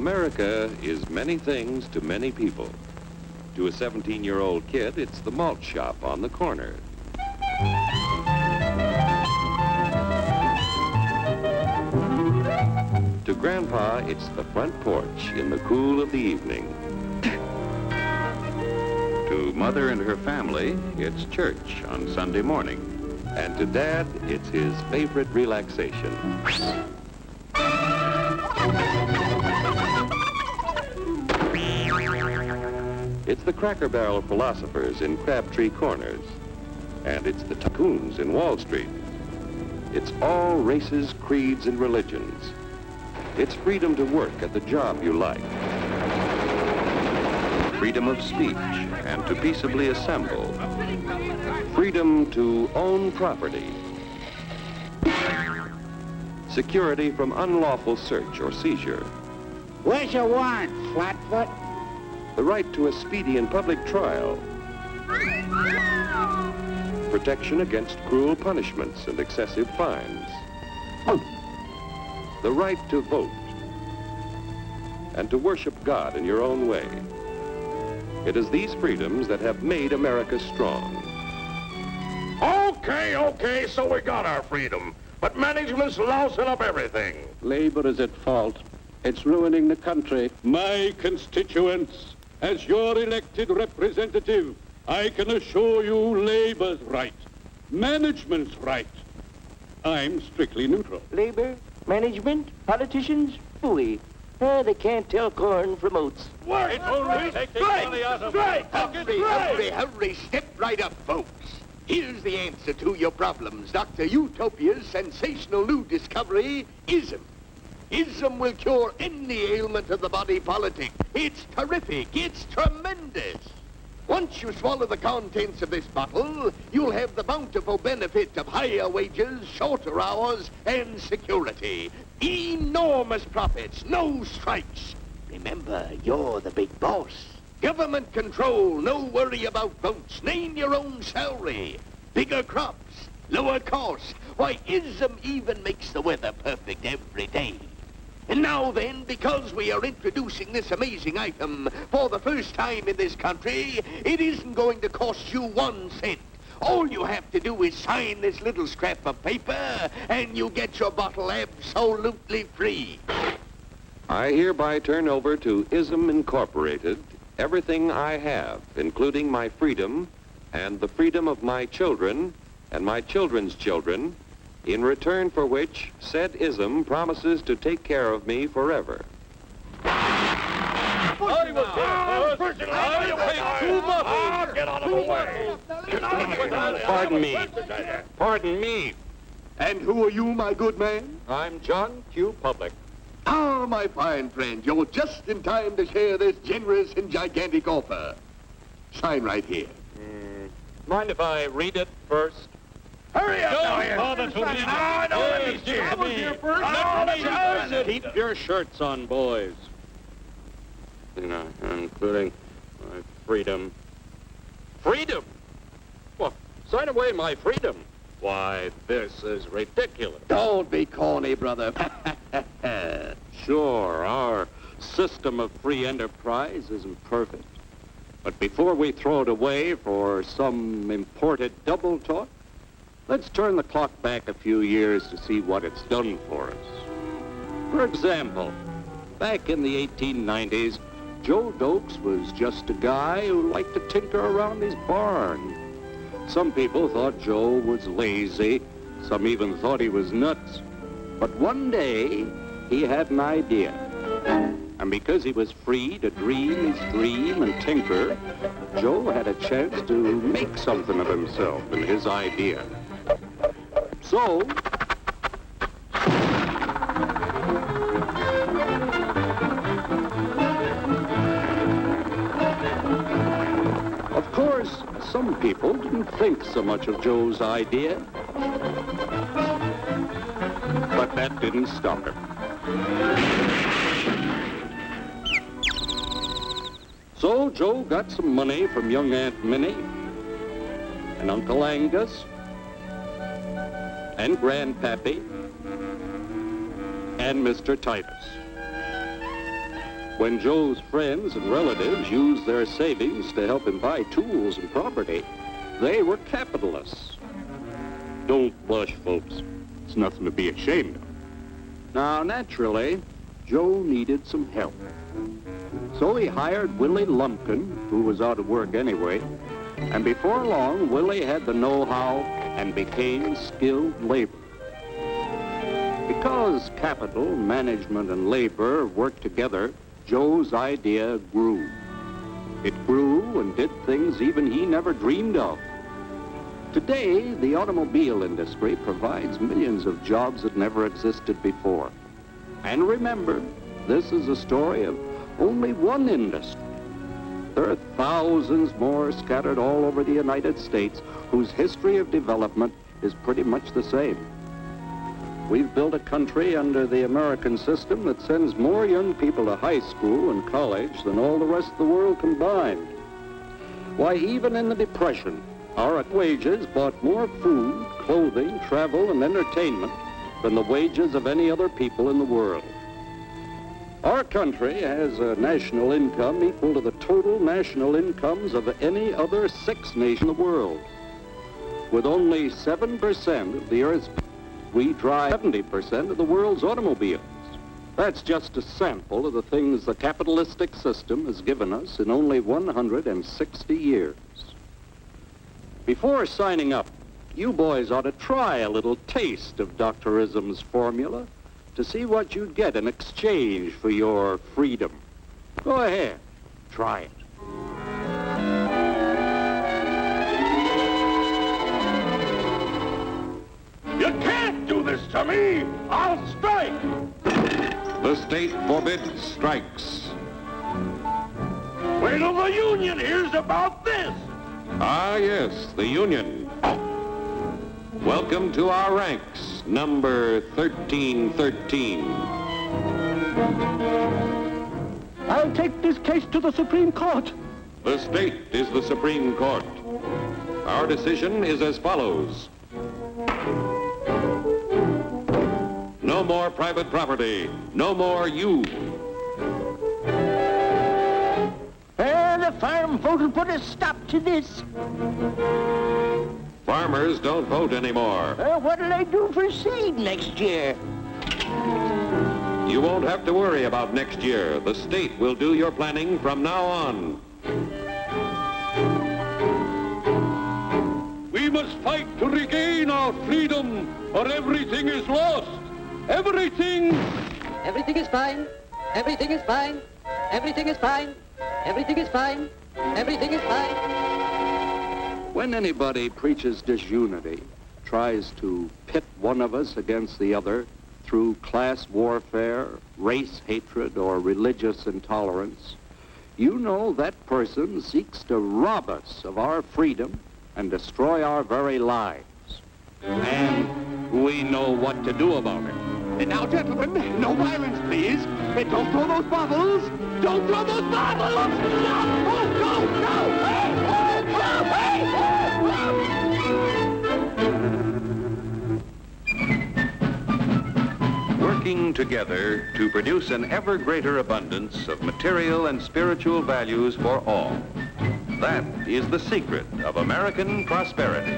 America is many things to many people. To a 17-year-old kid, it's the malt shop on the corner. To Grandpa, it's the front porch in the cool of the evening. To Mother and her family, it's church on Sunday morning. And to Dad, it's his favorite relaxation. It's the Cracker Barrel philosophers in Crabtree Corners. And it's the tycoons in Wall Street. It's all races, creeds, and religions. It's freedom to work at the job you like. Freedom of speech and to peaceably assemble. Freedom to own property. Security from unlawful search or seizure. Where's your warrant, Flatfoot? The right to a speedy and public trial. Protection against cruel punishments and excessive fines. The right to vote. And to worship God in your own way. It is these freedoms that have made America strong. Okay, so we got our freedom. But management's lousing up everything. Labor is at fault. It's ruining the country. My constituents, as your elected representative, I can assure you Labor's right. Management's right. I'm strictly neutral. Labor, management, politicians, phooey. They can't tell corn from oats. Wait, take the money out of it. Hurry, step right up, folks. Here's the answer to your problems. Dr. Utopia's sensational new discovery, ISM. ISM will cure any ailment of the body politic. It's terrific. It's tremendous. Once you swallow the contents of this bottle, you'll have the bountiful benefit of higher wages, shorter hours, and security. Enormous profits, no strikes. Remember, you're the big boss. Government control, no worry about votes. Name your own salary. Bigger crops, lower costs. Why, ISM even makes the weather perfect every day. And now then, because we are introducing this amazing item for the first time in this country, it isn't going to cost you 1 cent. All you have to do is sign this little scrap of paper, and you get your bottle absolutely free. I hereby turn over to ISM Incorporated everything I have, including my freedom and the freedom of my children and my children's children, in return for which said ISM promises to take care of me forever. Get out of the way. Pardon me. And who are you, my good man? I'm John Q. Public. Ah, my fine friend, you're just in time to share this generous and gigantic offer. Sign right here. Mind if I read it first? Hurry up, Keep your shirts on, boys. Including my freedom. Freedom? Well, sign away my freedom. Why, this is ridiculous. Don't be corny, brother. Sure, our system of free enterprise isn't perfect. But before we throw it away for some imported double talk, let's turn the clock back a few years to see what it's done for us. For example, back in the 1890s, Joe Dokes was just a guy who liked to tinker around his barn. Some people thought Joe was lazy. Some even thought he was nuts. But one day, he had an idea. And because he was free to dream his dream and tinker, Joe had a chance to make something of himself and his idea. So, of course, some people didn't think so much of Joe's idea. But that didn't stop him. So Joe got some money from young Aunt Minnie and Uncle Angus and Grandpappy and Mr. Titus. When Joe's friends and relatives used their savings to help him buy tools and property, they were capitalists. Don't blush, folks. It's nothing to be ashamed of. Now, naturally, Joe needed some help. So he hired Willie Lumpkin, who was out of work anyway, and before long, Willie had the know-how and became skilled labor. Because capital, management, and labor worked together, Joe's idea grew. It grew and did things even he never dreamed of. Today, the automobile industry provides millions of jobs that never existed before. And remember, this is a story of only one industry. There are thousands more scattered all over the United States whose history of development is pretty much the same. We've built a country under the American system that sends more young people to high school and college than all the rest of the world combined. Why, even in the Depression, our wages bought more food, clothing, travel, and entertainment than the wages of any other people in the world. Our country has a national income equal to the total national incomes of any other 6 nations in the world. With only 7% of the Earth's people, we drive 70% of the world's automobiles. That's just a sample of the things the capitalistic system has given us in only 160 years. Before signing up, you boys ought to try a little taste of Dr. Ism's formula to see what you'd get in exchange for your freedom. Go ahead, try it. You can't do this to me! I'll strike! The state forbids strikes. Wait till the union hears about this! Ah, yes, the union. Welcome to our ranks, number 1313. I'll take this case to the Supreme Court. The state is the Supreme Court. Our decision is as follows. No more private property. No more you. The farm vote will put a stop to this. Farmers don't vote anymore. What'll I do for seed next year? You won't have to worry about next year. The state will do your planning from now on. We must fight to regain our freedom, or everything is lost. Everything! Everything is fine. Everything is fine. Everything is fine. Everything is fine. Everything is fine. When anybody preaches disunity, tries to pit one of us against the other through class warfare, race hatred, or religious intolerance, you know that person seeks to rob us of our freedom and destroy our very lives. And we know what to do about it. And now, gentlemen, no violence, please. And don't throw those bottles. Don't throw those bottles! No! Oh, no! No! Hey! Oh, hey! Working together to produce an ever greater abundance of material and spiritual values for all. That is the secret of American prosperity.